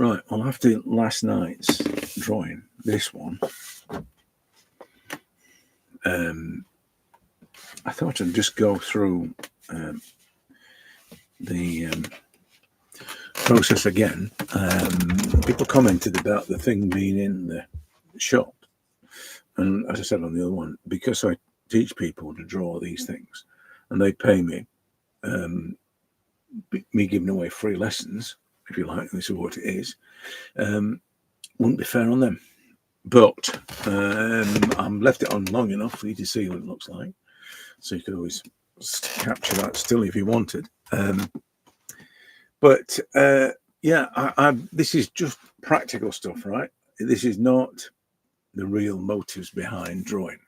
Right, well, after last night's drawing, this one, I thought I'd just go through the process again. People commented about the thing being in the shop. And as I said on the other one, because I teach people to draw these things and they pay me, me giving away free lessons, if you like, this is what it is, wouldn't be fair on them. But I'm left it on long enough for you to see what it looks like. So you could always capture that still if you wanted. Yeah, this is just practical stuff, right? This is not the real motives behind drawing.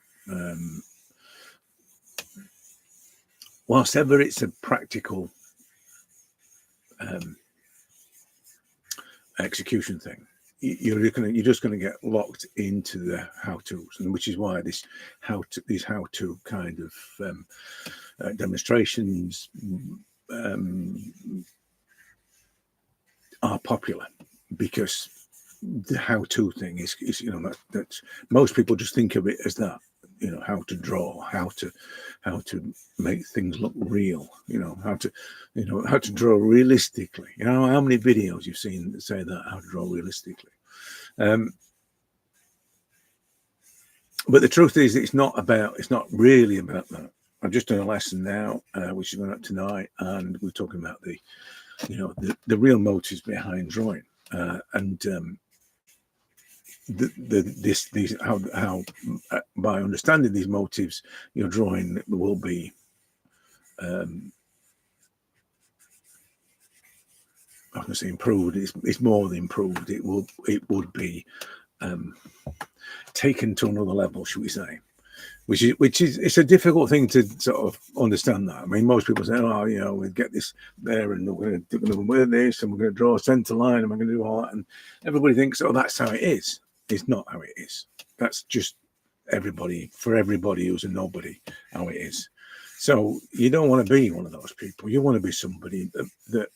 Whilst ever it's a practical execution thing, you're just going to get locked into the how-tos, and which is why these how-to kind of demonstrations are popular, because the how-to thing is that most people just think of it as that, how to draw, how to make things look real, how to draw realistically. How many videos you've seen that say that, how to draw realistically. But the truth is, it's not really about that. I've just done a lesson now, which is going up tonight, and we're talking about the real motives behind drawing, and how by understanding these motives, your drawing will be I can say improved. It's more than improved. It would be taken to another level, should we say? Which is it's a difficult thing to sort of understand that. I mean, most people say, "Oh, we get this there, and we're going to wear this, and we're going to draw a center line, and we're going to do all that," and everybody thinks, "Oh, that's how it is." It's not how it is. That's just for everybody who's a nobody, how it is. So you don't want to be one of those people. You want to be somebody that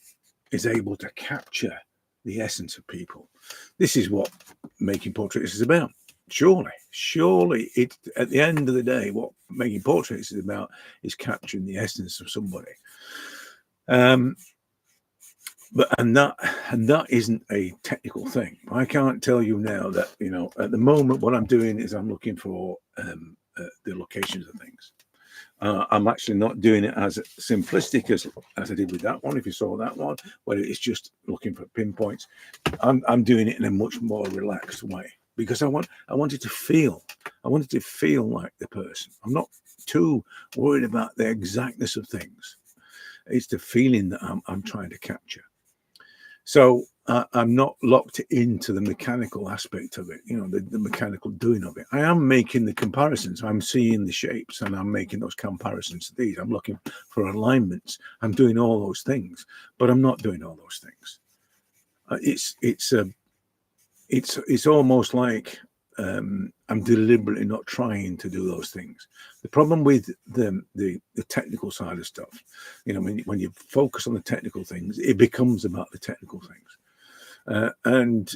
is able to capture the essence of people. This is what making portraits is about. Surely, it's at the end of the day, what making portraits is about is capturing the essence of somebody. But that isn't a technical thing. I can't tell you now that at the moment what I'm doing is I'm looking for the locations of things. I'm actually not doing it as simplistic as I did with that one. If you saw that one, where it's just looking for pinpoints, I'm doing it in a much more relaxed way, because I wanted to feel like the person. I'm not too worried about the exactness of things. It's the feeling that I'm trying to capture. So I'm not locked into the mechanical aspect of it, the mechanical doing of it. I am making the comparisons. I'm seeing the shapes, and I'm making those comparisons to these. I'm looking for alignments. I'm doing all those things, but I'm not doing all those things. It's almost like I'm deliberately not trying to do those things. The problem with the technical side of stuff, when you focus on the technical things, it becomes about the technical things, and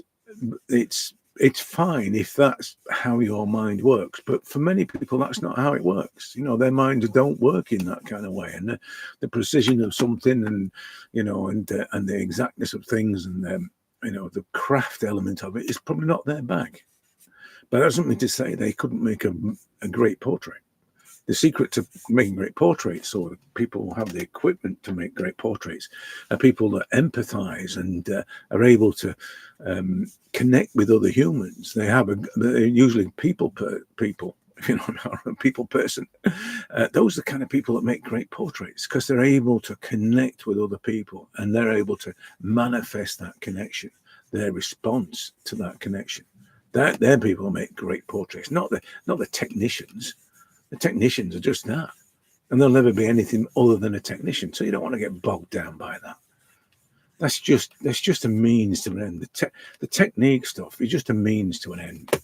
it's fine if that's how your mind works. But for many people, that's not how it works. Their minds don't work in that kind of way, and the precision of something, and and the exactness of things, and the craft element of it is probably not their bag. But that doesn't mean to say they couldn't make a great portrait. The secret to making great portraits, or people who have the equipment to make great portraits, are people that empathize and are able to connect with other humans. They're usually people, if you know, a people person. Those are the kind of people that make great portraits, because they're able to connect with other people, and they're able to manifest that connection, their response to that connection. They're people who make great portraits, not the technicians. The technicians are just that, and they'll never be anything other than a technician. So you don't want to get bogged down by that. That's just a means to an end. The technique stuff is just a means to an end.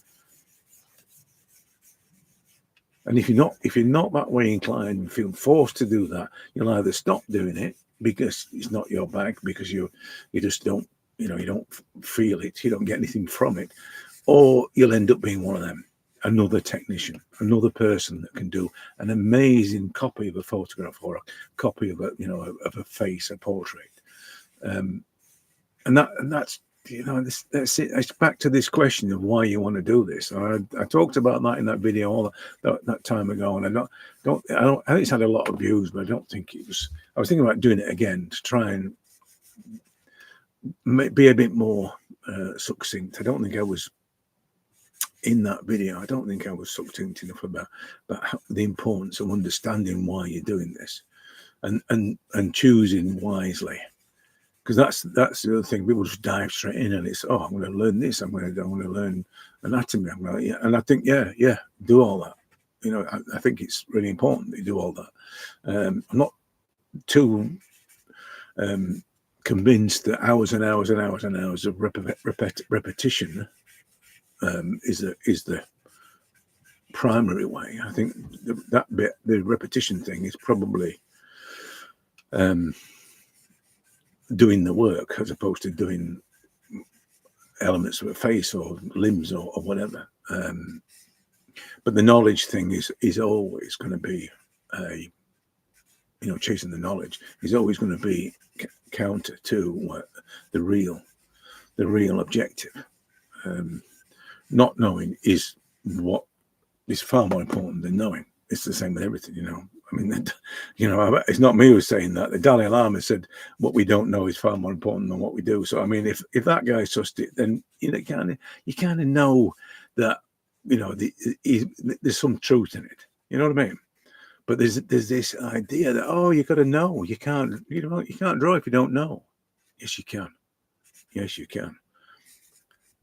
And if you're not that way inclined and feel forced to do that, you'll either stop doing it because it's not your bag, because you just don't you know, you don't feel it, you don't get anything from it, or you'll end up being one of them, another technician, another person that can do an amazing copy of a photograph or a copy of a, you know, of a face, a portrait. And that's, you know, that's it. It's back to this question of why you want to do this. I talked about that in that video all that time ago, and I think it's had a lot of views, but I don't think it was. I was thinking about doing it again to try and be a bit more succinct. I don't think I was in that video. I don't think I was succinct enough about the importance of understanding why you're doing this, and choosing wisely. Because that's the other thing. People just dive straight in, and it's, oh, I'm going to learn this. I'm going to learn anatomy. Yeah. And I think, yeah, do all that. You know, I think it's really important that you do all that. I'm not too convinced that hours and hours and hours and hours of repetition is the primary way. I think that bit, the repetition thing, is probably doing the work as opposed to doing elements of a face or limbs or whatever. But the knowledge thing is always going to be chasing the knowledge is always going to be counter to what the real objective. Not knowing is far more important than knowing. It's the same with everything, you know. I mean, it's not me who's saying that. The Dalai Lama said, "What we don't know is far more important than what we do." So, I mean, if that guy sussed it, then you kind of know that, you know, there's some truth in it. You know what I mean? But there's this idea that, oh, you got to know. You can't draw if you don't know. Yes, you can. Yes, you can.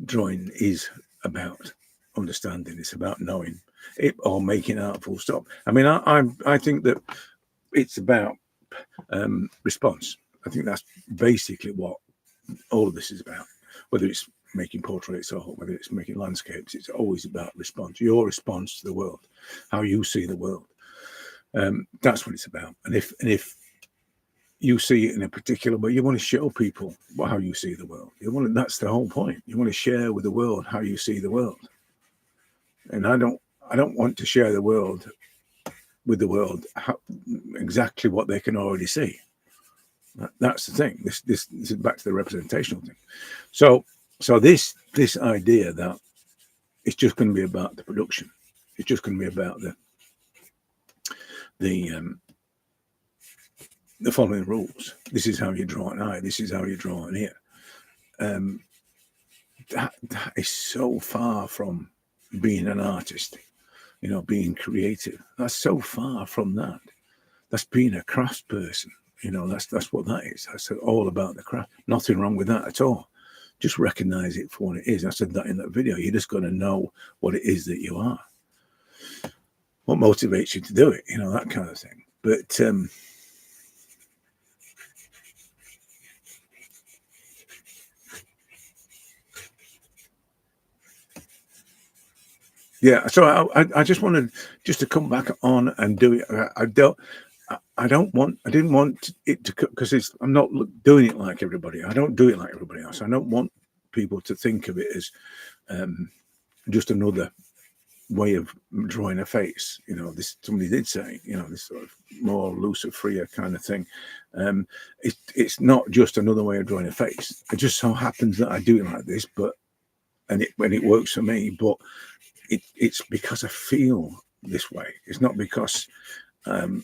Drawing is about understanding. It's about knowing it, or making art, full stop. I mean, I think that it's about response. I think that's basically what all of this is about. Whether it's making portraits or whether it's making landscapes, it's always about response. Your response to the world, how you see the world. That's what it's about. And if you see it in a particular way, you want to show people how you see the world. That's the whole point. You want to share with the world how you see the world. And I don't want to share the world with the world exactly what they can already see. That's the thing. This is back to the representational thing. So this idea that it's just going to be about the production, it's just going to be about the following rules. This is how you draw an eye. This is how you draw an ear. That is so far from being an artist, you know, being creative. That's so far from that. That's being a craftsperson. You know, that's what that is. That's all about the craft. Nothing wrong with that at all. Just recognize it for what it is. I said that in that video. You just got to know what it is that you are. What motivates you to do it? You know, that kind of thing. But yeah, so I just wanted just to come back on and do it. I didn't want it to, because I'm not doing it like everybody. I don't do it like everybody else. I don't want people to think of it as just another way of drawing a face. You know, somebody did say, you know, this sort of more looser, freer kind of thing. It's not just another way of drawing a face. It just so happens that I do it like this, when it works for me, but it's because I feel this way. It's not because I've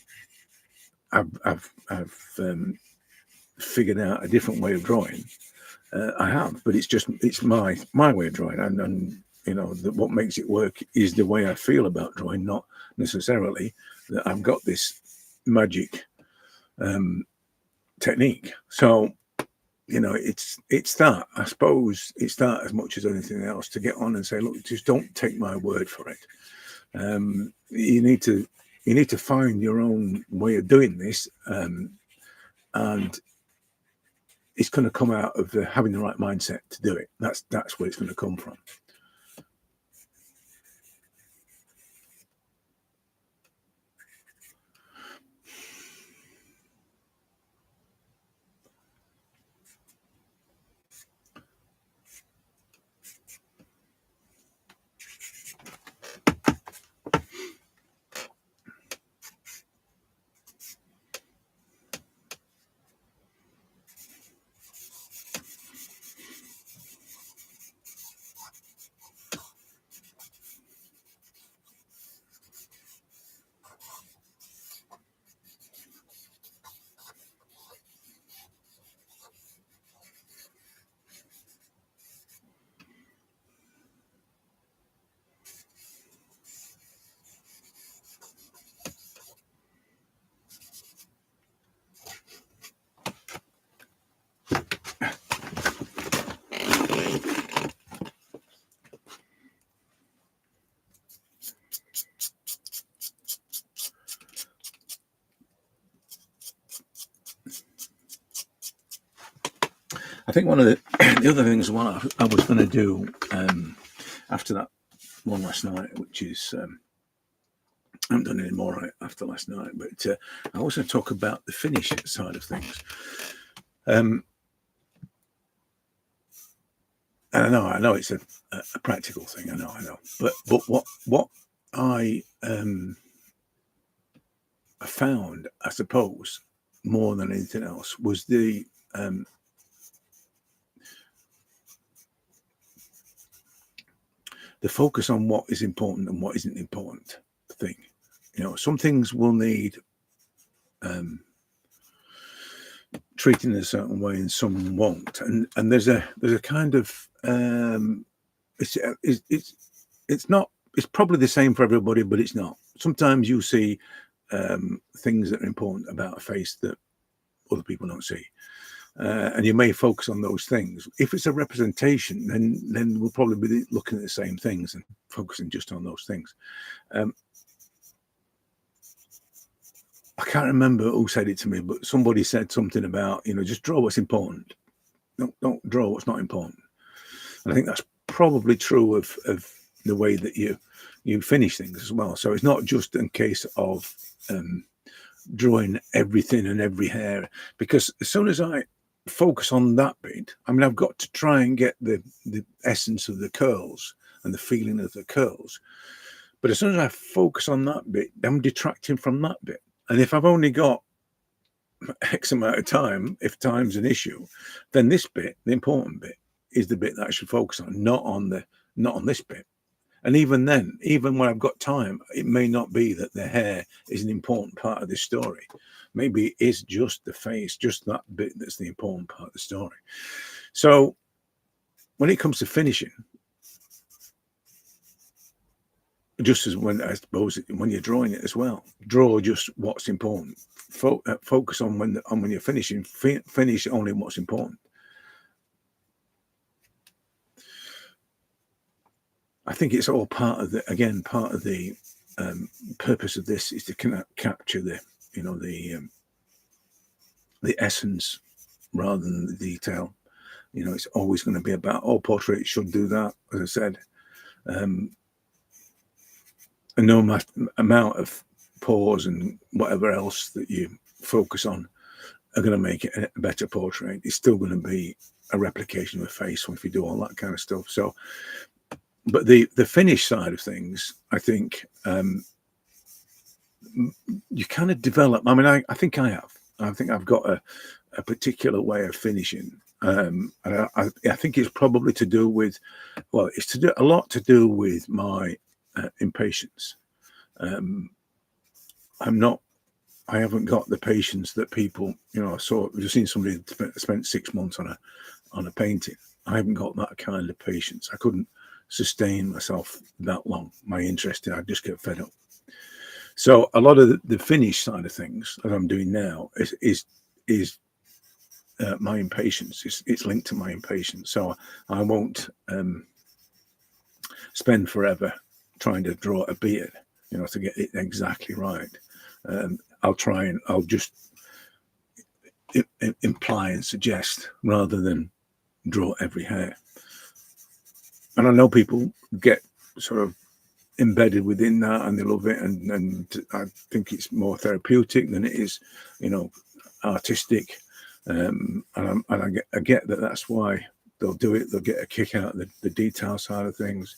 figured out a different way of drawing. I have, but it's my way of drawing, and you know, what makes it work is the way I feel about drawing, not necessarily that I've got this magic technique. So, you know, it's that, I suppose it's that as much as anything else, to get on and say, look, just don't take my word for it. You need to find your own way of doing this, and it's going to come out of having the right mindset to do it. That's where it's going to come from. I think one of the other things I was going to do after that one last night, which is I haven't done any more on it after last night, but I also talk about the finish side of things. And I know it's a practical thing. I know, but what I found, I suppose, more than anything else, was the focus on what is important and what isn't important thing. You know, some things will need treating in a certain way and some won't. And there's a kind of it's probably the same for everybody, but it's not. Sometimes you see things that are important about a face that other people don't see. And you may focus on those things. If it's a representation, then we'll probably be looking at the same things and focusing just on those things. I can't remember who said it to me, but somebody said something about, you know, just draw what's important. Don't draw what's not important. And I think that's probably true of the way that you finish things as well. So it's not just in case of drawing everything and every hair, because as soon as I focus on that bit, I mean, I've got to try and get the essence of the curls and the feeling of the curls. But as soon as I focus on that bit, I'm detracting from that bit. And if I've only got X amount of time, if time's an issue, then this bit, the important bit, is the bit that I should focus on, not on this bit. And even then, even when I've got time, it may not be that the hair is an important part of this story. Maybe it is just the face, just that bit that's the important part of the story. So when it comes to finishing, just as I suppose when you're drawing it as well, draw just what's important. Focus on when you're finishing. Finish only what's important. I think it's all part of the purpose of this is to capture the essence rather than the detail. You know, it's always going to be about, portrait should do that, as I said. And no amount of pause and whatever else that you focus on are going to make it a better portrait. It's still going to be a replication of a face if you do all that kind of stuff. So, but the finish side of things, I think you kind of develop. I mean, I think I have. I think I've got a particular way of finishing. And I think it's probably to do with, it's a lot to do with my impatience. I haven't got the patience that people, we've seen somebody spent 6 months on a painting. I haven't got that kind of patience. I couldn't sustain myself that long. My interest I'd just get fed up. So a lot of the finish side of things that I'm doing now is my impatience. It's linked to my impatience. So I won't spend forever trying to draw a beard, to get it exactly right. I'll just imply and suggest rather than draw every hair. And I know people get sort of embedded within that and they love it, and I think it's more therapeutic than it is, artistic. And I get that that's why they'll do it. They'll get a kick out of the detail side of things.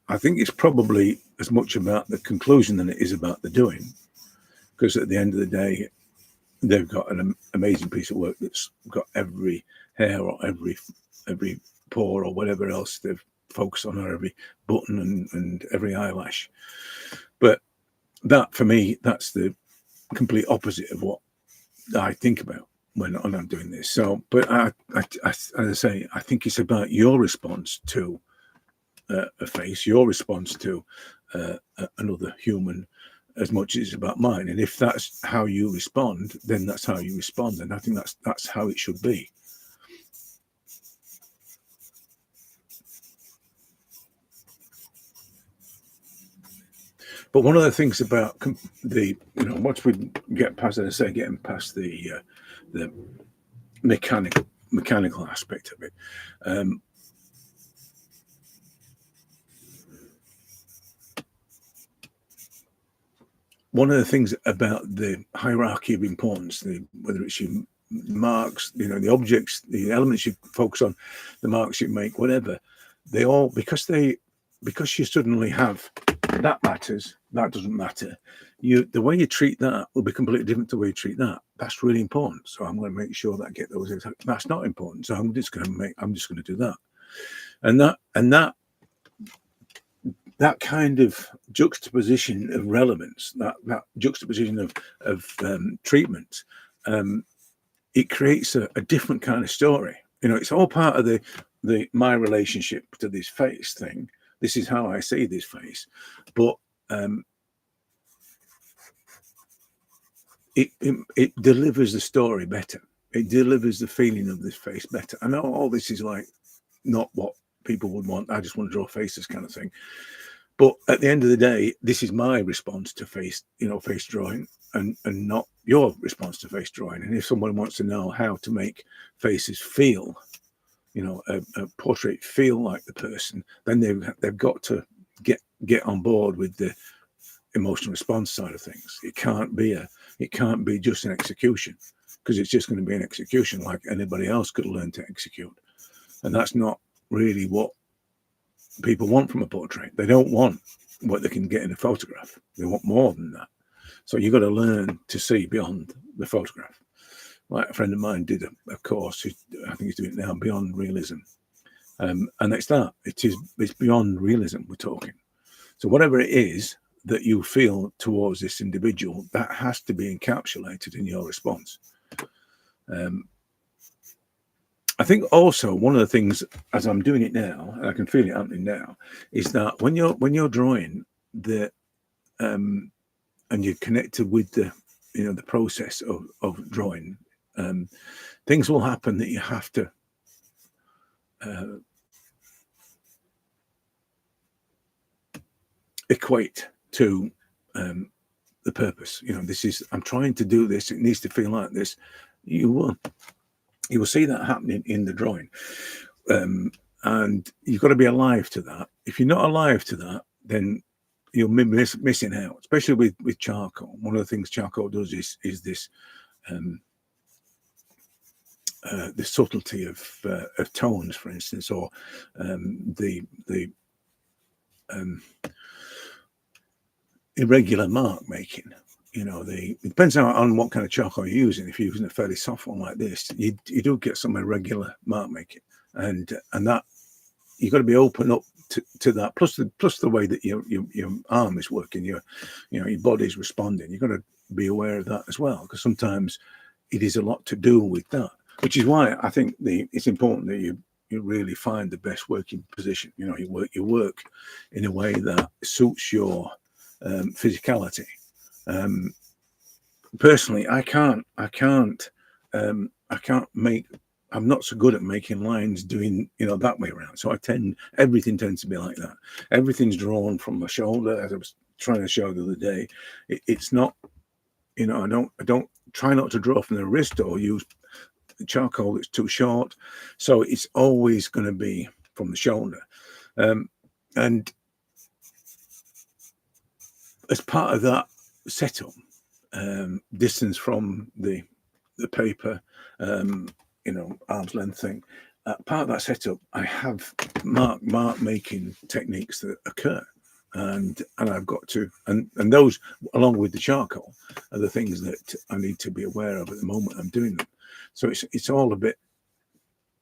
I think it's probably as much about the conclusion than it is about the doing, because at the end of the day, they've got an amazing piece of work that's got every hair or every pore or whatever else they've focused on, or every button and every eyelash. But that, for me, that's the complete opposite of what I think about when I'm doing this. So, but as I say, I think it's about your response to a face, your response to another human, as much as it's about mine. And if that's how you respond, then that's how you respond. And I think that's how it should be. But one of the things about once we get past, as I say, getting past the mechanical mechanical aspect of it. One of the things about the hierarchy of importance, whether it's your marks, the objects, the elements you focus on, the marks you make, whatever, they all, because you suddenly have that matters, that doesn't matter. The way you treat that will be completely different to the way you treat that. That's really important. So I'm going to make sure that I get those. That's not important. So I'm just going to do that. And that kind of juxtaposition of relevance, that juxtaposition of treatment, it creates a different kind of story. It's all part of my relationship to this face thing. This is how I see this face, but it delivers the story better. It delivers the feeling of this face better. I know all this is like not what people would want. I just want to draw faces kind of thing. But at the end of the day, this is my response to face drawing, and not your response to face drawing. And if someone wants to know how to make faces feel, a portrait feel like the person, then they've got to get on board with the emotional response side of things. It can't be just an execution, because it's just going to be an execution like anybody else could learn to execute. And that's not really what people want from a portrait. They don't want what they can get in a photograph. They want more than that. So you've got to learn to see beyond the photograph. Like a friend of mine did a course, I think he's doing it now, Beyond Realism. And it's that. It's beyond realism we're talking. So whatever it is that you feel towards this individual, that has to be encapsulated in your response. I think also one of the things, as I'm doing it now, and I can feel it happening now, is that when you're drawing and you're connected with the process of drawing, things will happen that you have to equate to the purpose. I'm trying to do this. It needs to feel like this. You will see that happening in the drawing, and you've got to be alive to that. If you're not alive to that, then you'll be missing out, especially with charcoal. One of the things charcoal does is this the subtlety of tones, for instance, or the irregular mark making. It depends on what kind of charcoal you're using. If you're using a fairly soft one like this, you do get some irregular mark making, and that you've got to be open up to that. Plus the way that your arm is working, your body's responding. You've got to be aware of that as well, because sometimes it is a lot to do with that. Which is why I think it's important that you really find the best working position. You work in a way that suits your physicality. Personally, I'm not so good at making lines doing that way around. So everything tends to be like that. Everything's drawn from the shoulder, as I was trying to show the other day. It's not, I don't try not to draw from the wrist or use charcoal that's too short. So it's always going to be from the shoulder. And as part of that setup, distance from the paper, arm's length thing, part of that setup, I have mark making techniques that occur, and I've got to, and those, along with the charcoal, are the things that I need to be aware of at the moment I'm doing them. So it's all a bit,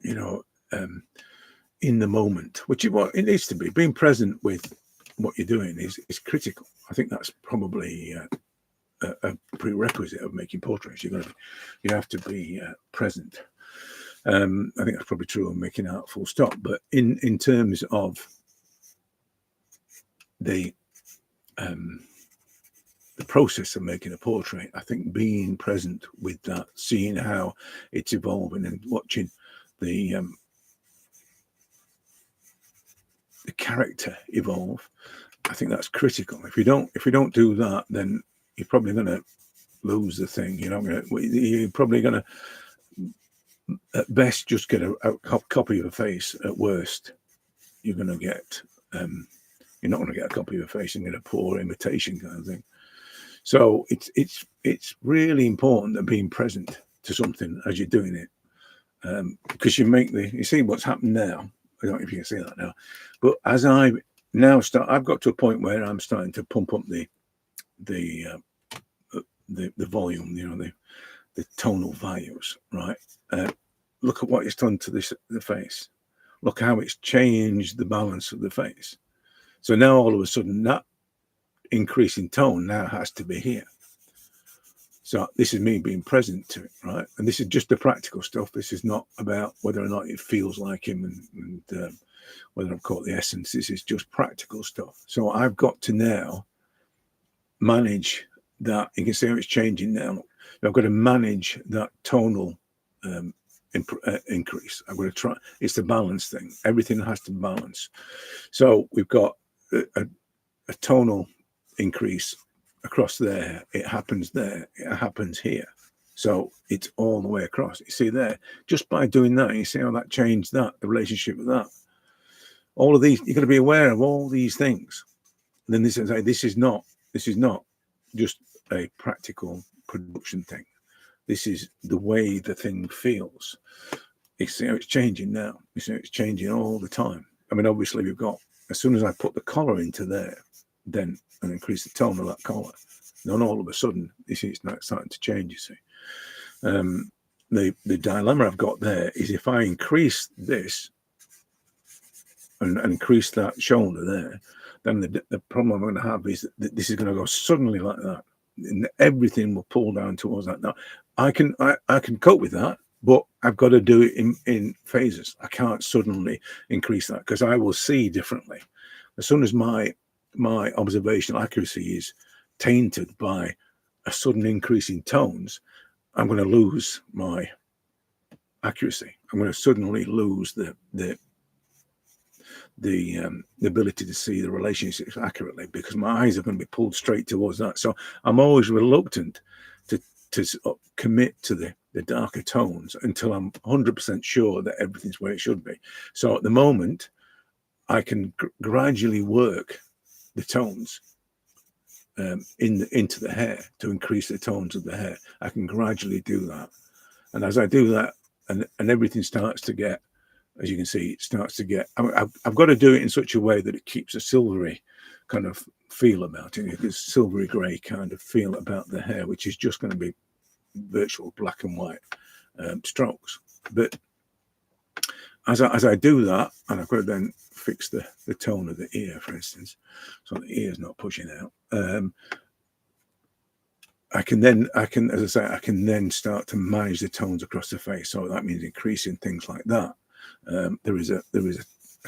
in the moment, which is what it needs to be. Being present with what you're doing is critical. I think that's probably a prerequisite of making portraits. You have to be present. I think that's probably true of making art full stop. But in terms of the process of making a portrait, I think being present with that, seeing how it's evolving, and watching the character evolve, I think that's critical. If we don't do that, then you're probably going to lose the thing. You're probably going to At best, just get a copy of a face. At worst, you're going to get you're not going to get a copy of a face. You're going to get a poor imitation kind of thing. So it's really important that being present to something as you're doing it, because you see what's happened now. I don't know if you can see that now, but as I now I've got to a point where I'm starting to pump up the volume, the tonal values, right? Look at what it's done to the face. Look how it's changed the balance of the face. So now all of a sudden that increase in tone now has to be here. So this is me being present to it, right? And this is just the practical stuff. This is not about whether or not it feels like him and whether I've caught the essence. This is just practical stuff. So I've got to now manage that. You can see how it's changing now. I've got to manage that tonal increase. I'm going to try. It's the balance thing. Everything has to balance. So we've got a tonal increase across there. It happens there. It happens here. So it's all the way across. You see there, just by doing that, you see how that changed the relationship with that. All of these, you've got to be aware of all these things. And then this is not just a practical production thing. This is the way the thing feels. You see how it's changing now. You see how it's changing all the time. I mean, obviously we've got, as soon as I put the collar into there, then and increase the tone of that collar, then all of a sudden you see it's not starting to change. You see, the dilemma I've got there is if I increase this and increase that shoulder there, then the problem I'm going to have is that this is going to go suddenly like that, and everything will pull down towards that. Now, I can cope with that, but I've got to do it in phases. I can't suddenly increase that because I will see differently. As soon as my observational accuracy is tainted by a sudden increase in tones, I'm going to lose my accuracy. I'm going to suddenly lose the ability to see the relationships accurately because my eyes are going to be pulled straight towards that. So I'm always reluctant to commit to the darker tones until I'm 100% sure that everything's where it should be. So at the moment, I can gradually work the tones into the hair to increase the tones of the hair. I can gradually do that, and as I do that, and everything starts to get, as you can see, it starts to get. I've got to do it in such a way that it keeps a silvery kind of feel about it. It's silvery grey kind of feel about the hair, which is just going to be virtual black and white strokes. But as I do that, and I've got to then fix the tone of the ear, for instance, so the ear's not pushing out. I can then start to manage the tones across the face. So that means increasing things like that. There is a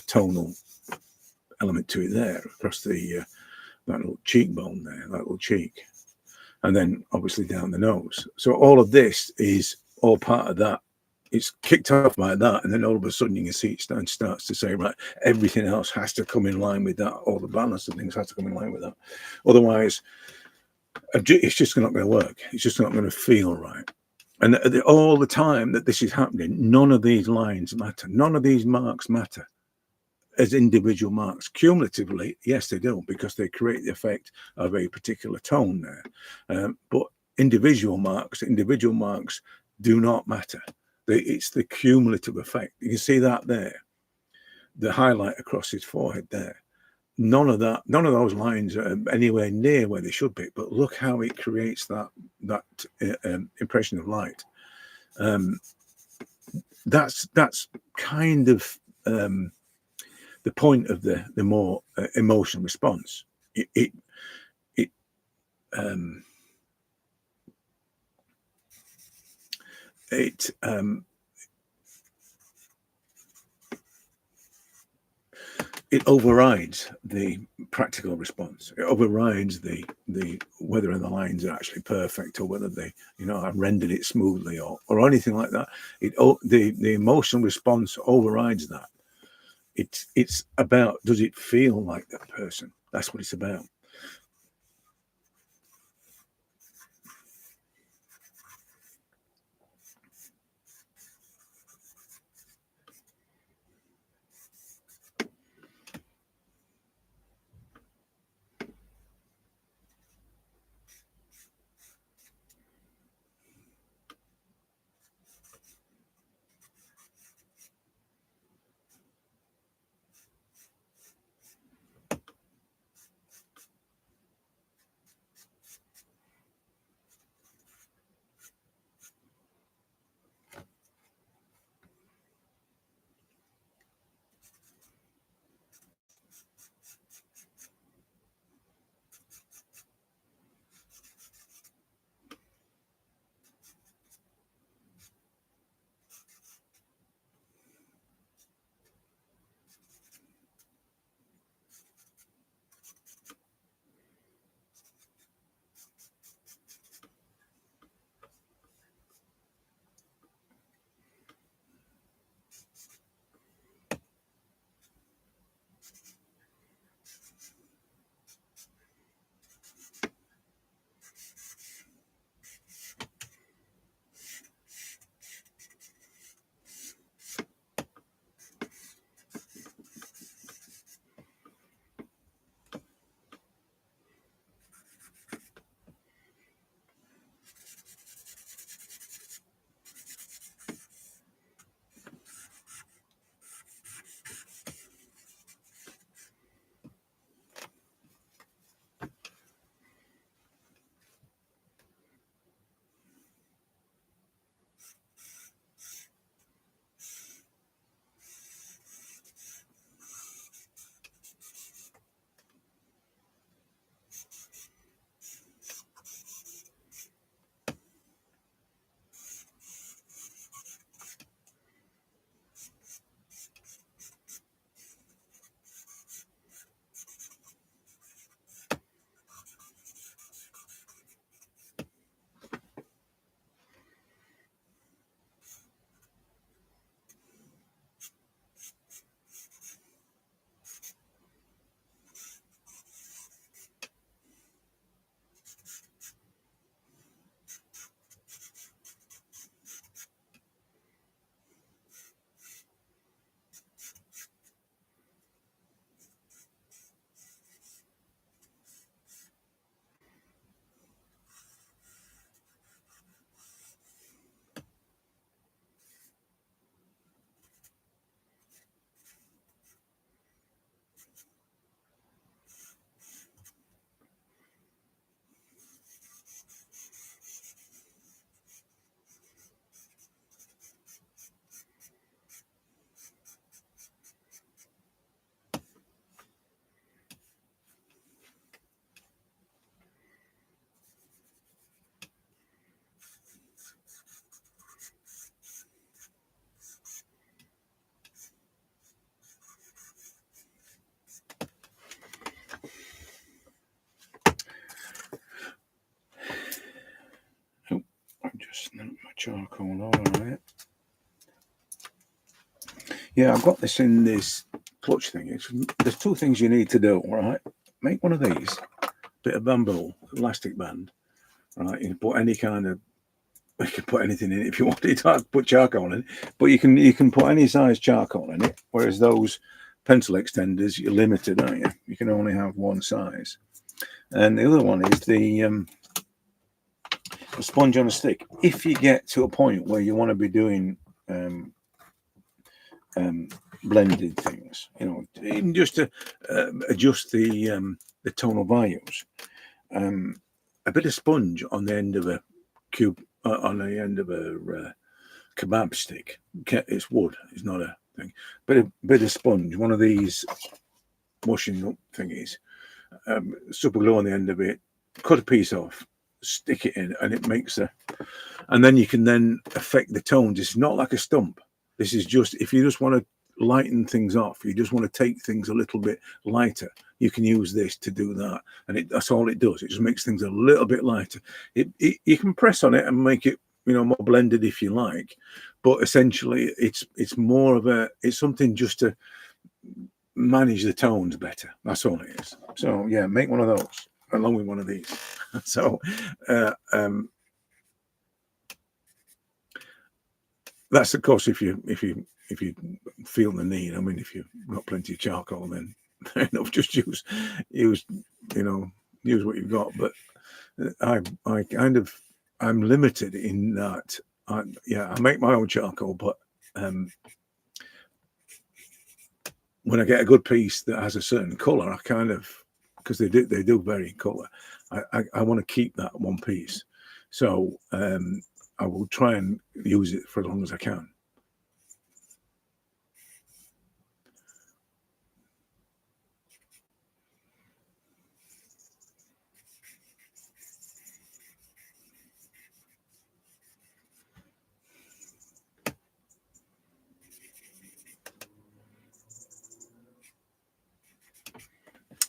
tonal element to it there across the that little cheekbone there, that little cheek, and then obviously down the nose. So all of this is all part of that. It's kicked off by that, and then all of a sudden you can see it starts to say, right, everything else has to come in line with that. All the balance of things has to come in line with that. Otherwise, it's just not going to work. It's just not going to feel right. And all the time that this is happening, none of these lines matter. None of these marks matter as individual marks. Cumulatively, yes, they do, because they create the effect of a particular tone there. But individual marks do not matter. It's the cumulative effect. You can see that there, the highlight across his forehead there. None of those lines are anywhere near where they should be. But look how it creates that impression of light. That's kind of the point of the more emotional response. It overrides the practical response. It overrides the whether the lines are actually perfect or whether they, I've rendered it smoothly or anything like that. The emotional response overrides that. It's about, does it feel like that person? That's what it's about. charcoal all right. Yeah, I've got this in this clutch thing. There's two things you need to do, right? Make one of these, bit of bamboo, elastic band, right? You can put any kind of, you can put anything in it if you want it. To put charcoal in it, but you can put any size charcoal in it. Whereas those pencil extenders, you're limited, aren't you? You can only have one size. And the other one is the sponge on a stick. If you get to a point where you want to be doing blended things, you know, even just to adjust the tonal values, a bit of sponge on the end of a cube, on the end of a kebab stick. It's wood. It's not a thing. Bit of sponge. One of these washing up thingies. Super glue on the end of it. Cut a piece off. Stick it in, and it makes a. And then you can then affect the tones. It's not like a stump. This is just if you just want to lighten things off. You just want to take things a little bit lighter. You can use this to do that, and that's all it does. It just makes things a little bit lighter. You can press on it and make it, you know, more blended if you like, but essentially it's more of it's something just to manage the tones better. That's all it is. So yeah, make one of those along with one of these. So that's of course if you feel the need. I mean, if you've got plenty of charcoal, then fair enough, just use use what you've got. But I'm limited in that I make my own charcoal, but when I get a good piece that has a certain color, I kind of, because they do vary in color, I want to keep that one piece. So I will try and use it for as long as I can.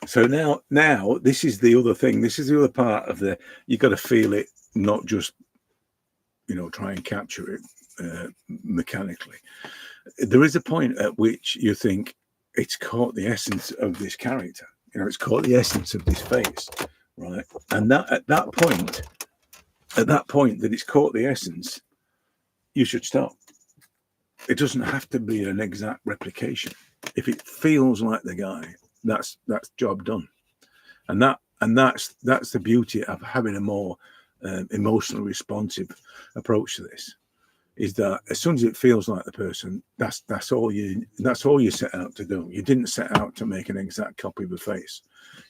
So now this is the other thing. This is the other part of you got to feel it, not just, you know, try and capture it mechanically. There is a point at which you think it's caught the essence of this character. You know, it's caught the essence of this face, right? And at that point that it's caught the essence, you should stop. It doesn't have to be an exact replication. If it feels like the guy, that's job done. And that's the beauty of having a more emotionally responsive approach to this, is that as soon as it feels like the person, that's all you set out to do. You didn't set out to make an exact copy of a face.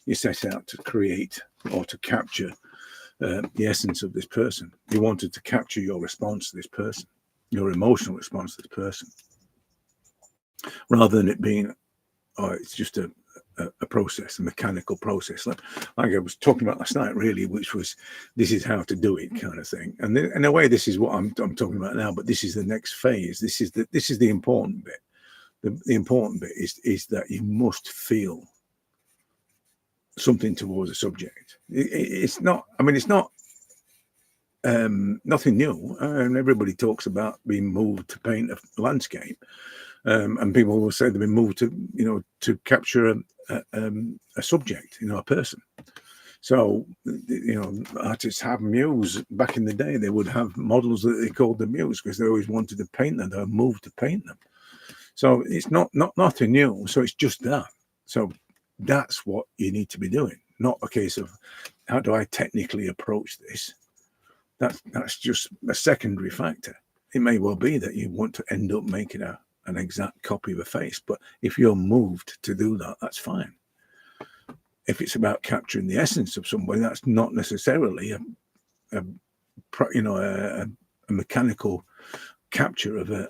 You set out to create or to capture the essence of this person. You wanted to capture your response to this person, your emotional response to this person, rather than it being, it's just a process, a mechanical process, like I was talking about last night, really, which was this is how to do it kind of thing. And then, in a way, this is what I'm talking about now. But this is the next phase. This is the important bit. The important bit is that you must feel something towards a subject. It's not. I mean, it's not nothing new. And everybody talks about being moved to paint a landscape. And people will say they've been moved to, you know, to capture a subject, you know, a person. So, you know, artists have muse. Back in the day, they would have models that they called the muse because they always wanted to paint them. They were moved to paint them. So it's not nothing new. So it's just that. So that's what you need to be doing. Not a case of how do I technically approach this. That's just a secondary factor. It may well be that you want to end up making an exact copy of a face, but if you're moved to do that, that's fine. If it's about capturing the essence of somebody, that's not necessarily a mechanical capture of a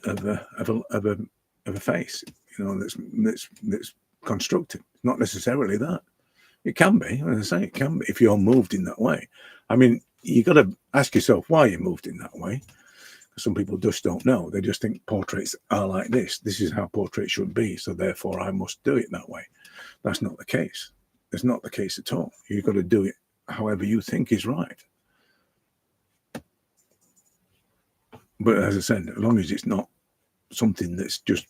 face, you know, that's constructed. Not necessarily that. It can be, as I say, it can be if you're moved in that way. I mean, you got to ask yourself why you're moved in that way. Some people just don't know. They just think portraits are like this. This is how portraits should be. So therefore, I must do it that way. That's not the case. It's not the case at all. You've got to do it however you think is right. But as I said, as long as it's not something that's just,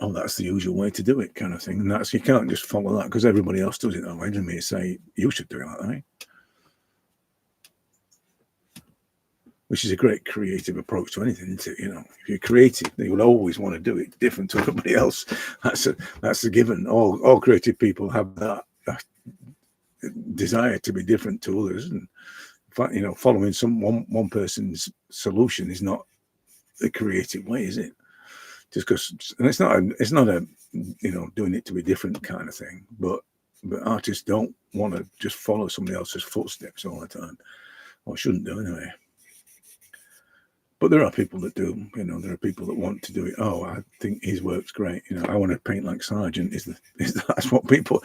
oh, that's the usual way to do it kind of thing. And that's, you can't just follow that because everybody else does it that way. Doesn't mean to say you should do it like that. Which is a great creative approach to anything, isn't it? You know, if you're creative, you will always want to do it different to everybody else. That's a given. All creative people have that desire to be different to others, and you know, following one person's solution is not the creative way, is it? Just because, and it's not a you know, doing it to be different kind of thing. But artists don't want to just follow somebody else's footsteps all the time, or shouldn't do anyway. But there are people that do, you know, there are people that want to do it. Oh, I think his work's great. You know, I want to paint like Sargent. That's what people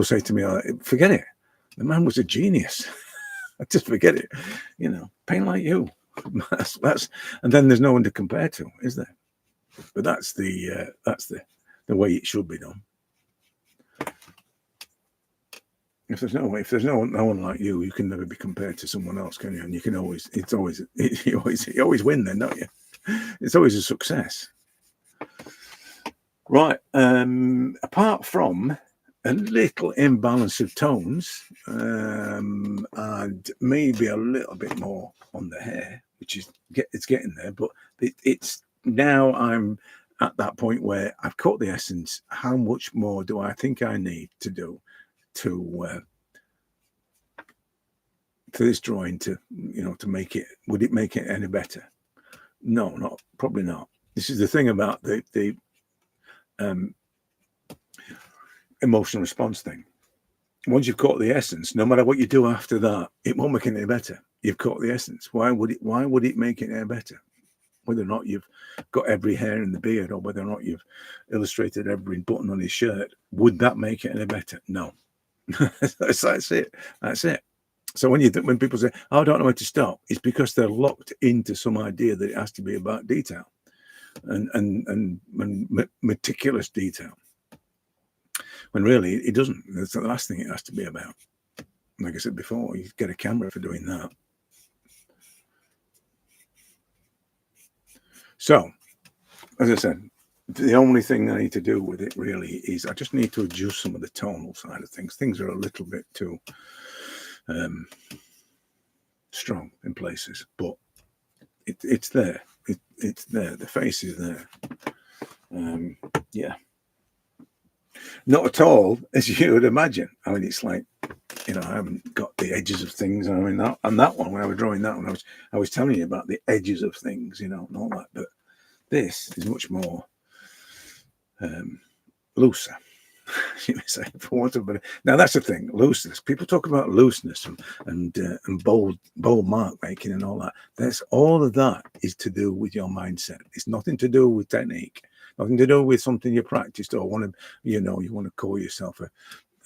say to me. Forget it. The man was a genius. Just forget it. You know, paint like you. That's and then there's no one to compare to, is there? But that's the way it should be done. If there's no one like you, you can never be compared to someone else, can you? And you can always, you always win then, don't you? It's always a success. Right. Apart from a little imbalance of tones, and maybe a little bit more on the hair, which is it's getting there, but it's now I'm at that point where I've caught the essence. How much more do I think I need to do to this drawing to, you know, to make it, would it make it any better? No, probably not. This is the thing about the emotional response thing. Once you've caught the essence, no matter what you do after that, it won't make it any better. You've caught the essence. Why would it make it any better? Whether or not you've got every hair in the beard, or whether or not you've illustrated every button on his shirt, would that make it any better? No. That's it. So when people say, oh, I don't know where to stop, it's because they're locked into some idea that it has to be about detail and meticulous detail, when really it doesn't. That's the last thing it has to be about. Like I said before, you get a camera for doing that. So, as I said, the only thing I need to do with it really is I just need to adjust some of the tonal side of things. Things are a little bit too strong in places, but it's there. It's there. The face is there. Yeah, not at all as you would imagine. I mean, it's like, you know, I haven't got the edges of things. I mean, that one, when I was drawing that one, I was telling you about the edges of things, you know, and all that. But this is much more looser. You may say, for want of a better. Now that's the thing, looseness. People talk about looseness and bold mark making and all that. That's all of that is to do with your mindset. It's nothing to do with technique. Nothing to do with something you practiced or want to, you know, you want to call yourself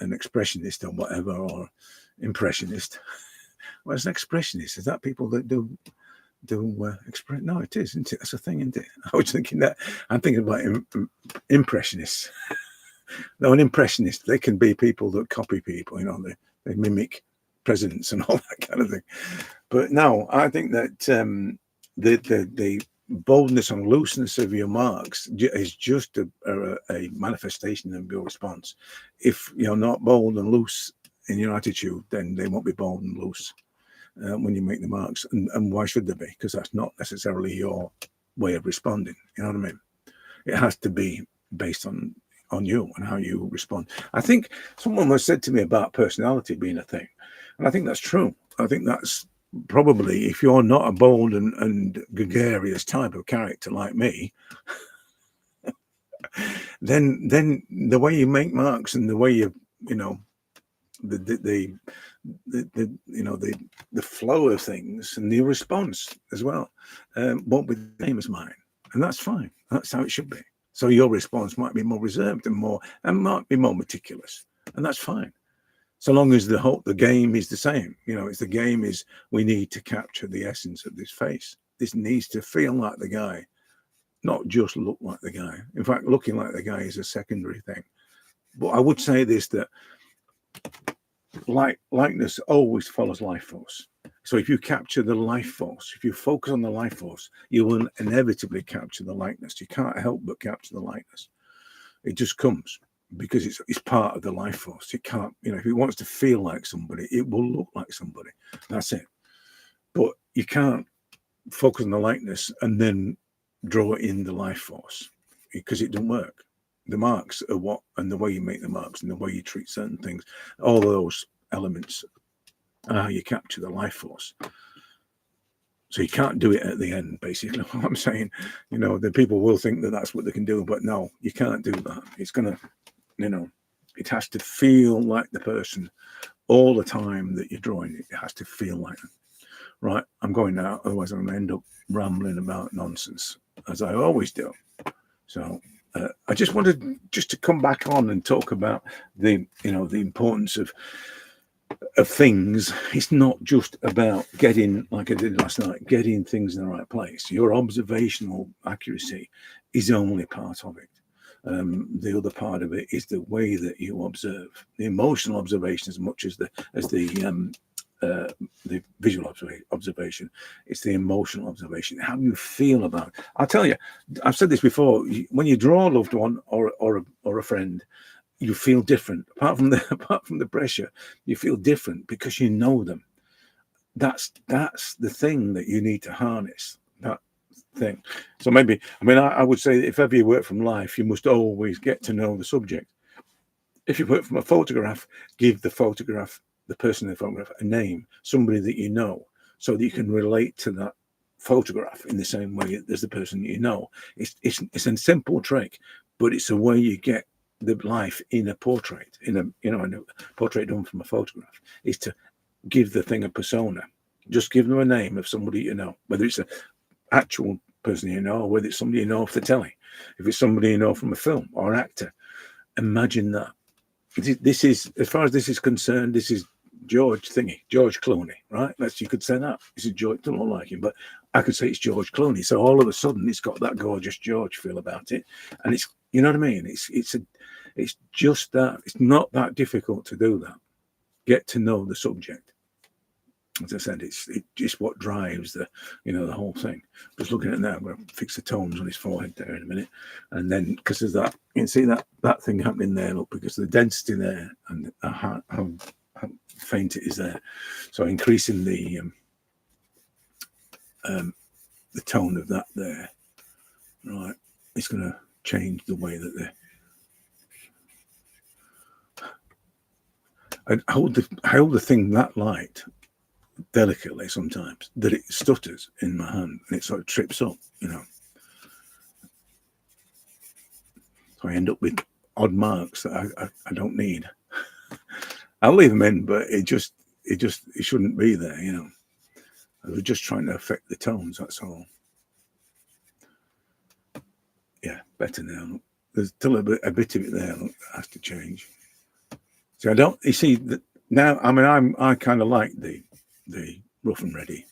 an expressionist or whatever, or impressionist. Well, as an expressionist, is that people that do express? No, it is, isn't it? That's a thing, isn't it? I was thinking that. I'm thinking about impressionists. No, an impressionist, they can be people that copy people, you know, they mimic presidents and all that kind of thing. But no, I think that the boldness and looseness of your marks is just a manifestation of your response. If you're not bold and loose in your attitude, then they won't be bold and loose when you make the marks. And why should they be? Because that's not necessarily your way of responding. You know what I mean? It has to be based on you and how you respond. I think someone once said to me about personality being a thing, and I think that's true. I think that's probably, if you're not a bold and gregarious type of character like me, then the way you make marks and the way you know the flow of things and the response as well won't be the same as mine, and that's fine. That's how it should be. So your response might be more reserved and might be more meticulous, and that's fine. So long as the game is the same. You know, it's the game is, we need to capture the essence of this face. This needs to feel like the guy, not just look like the guy. In fact, looking like the guy is a secondary thing. But I would say this, that likeness always follows life force. So if you capture the life force, if you focus on the life force, you will inevitably capture the likeness. You can't help but capture the likeness. It just comes because it's part of the life force. It can't, if it wants to feel like somebody, it will look like somebody. That's it. But you can't focus on the likeness and then draw in the life force, because it doesn't work. The marks are what, and the way you make the marks and the way you treat certain things, all those elements are how you capture the life force. So you can't do it at the end, basically. What I'm saying, the people will think that that's what they can do, but no, you can't do that. It's gonna, it has to feel like the person all the time that you're drawing. It has to feel like them. Right, I'm going now, otherwise I'm going to end up rambling about nonsense, as I always do. So I just wanted to come back on and talk about the importance of things. It's not just about getting, like I did last night, getting things in the right place. Your observational accuracy is only part of it. The other part of it is the way that you observe, the emotional observation, as much as the visual observation. It's the emotional observation, how you feel about it. I'll tell you, I've said this before, when you draw a loved one or a friend, you feel different. Apart from the pressure, you feel different because you know them. That's the thing that you need to harness, that thing. So maybe, I would say that if ever you work from life, you must always get to know the subject. If you work from a photograph, give the person in the photograph a name, somebody that you know, so that you can relate to that photograph in the same way as the person that you know. It's a simple trick, but it's the way you get the life in a portrait, in a portrait done from a photograph, is to give the thing a persona. Just give them a name of somebody you know, whether it's an actual person you know, or whether it's somebody you know off the telly. If it's somebody you know from a film or an actor, imagine that. This is, as far as this is concerned, this is George Clooney, right? You could say that. This is George, don't look like him, but I could say it's George Clooney. So all of a sudden, it's got that gorgeous George feel about it, and it's, you know what I mean? It's just that. It's not that difficult to do that. Get to know the subject. As I said, it's just what drives the whole thing. Just looking at it now, I'm going to fix the tones on his forehead there in a minute, and then because of that, you can see that thing happening there. Look, because of the density there and how faint it is there. So increasing the tone of that there, right? It's going to change the way that I hold the thing that light delicately sometimes that it stutters in my hand and it sort of trips up, so I end up with odd marks that I don't need. I'll leave them in, but it shouldn't be there, I was just trying to affect the tones, that's all. Yeah, better now. There's still a bit of it there that has to change. So you see that now, I kind of like the rough and ready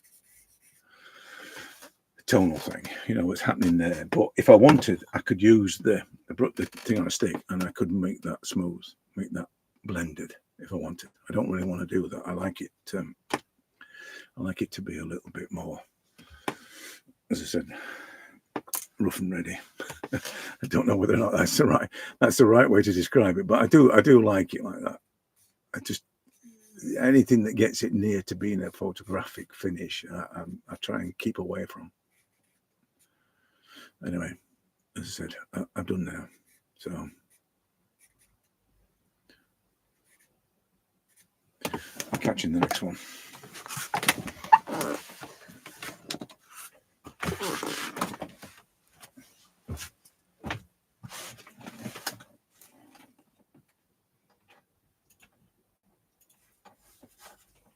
tonal thing, what's happening there. But if I wanted, I could use the thing on a stick and I could make that smooth, make that blended if I wanted. I don't really want to do that. I like it to be a little bit more, as I said, rough and ready. I don't know whether or not that's the right way to describe it, but I do like it like that. I just, anything that gets it near to being a photographic finish, I try and keep away from. Anyway, as I said, I've done now. So I'll catch you in the next one.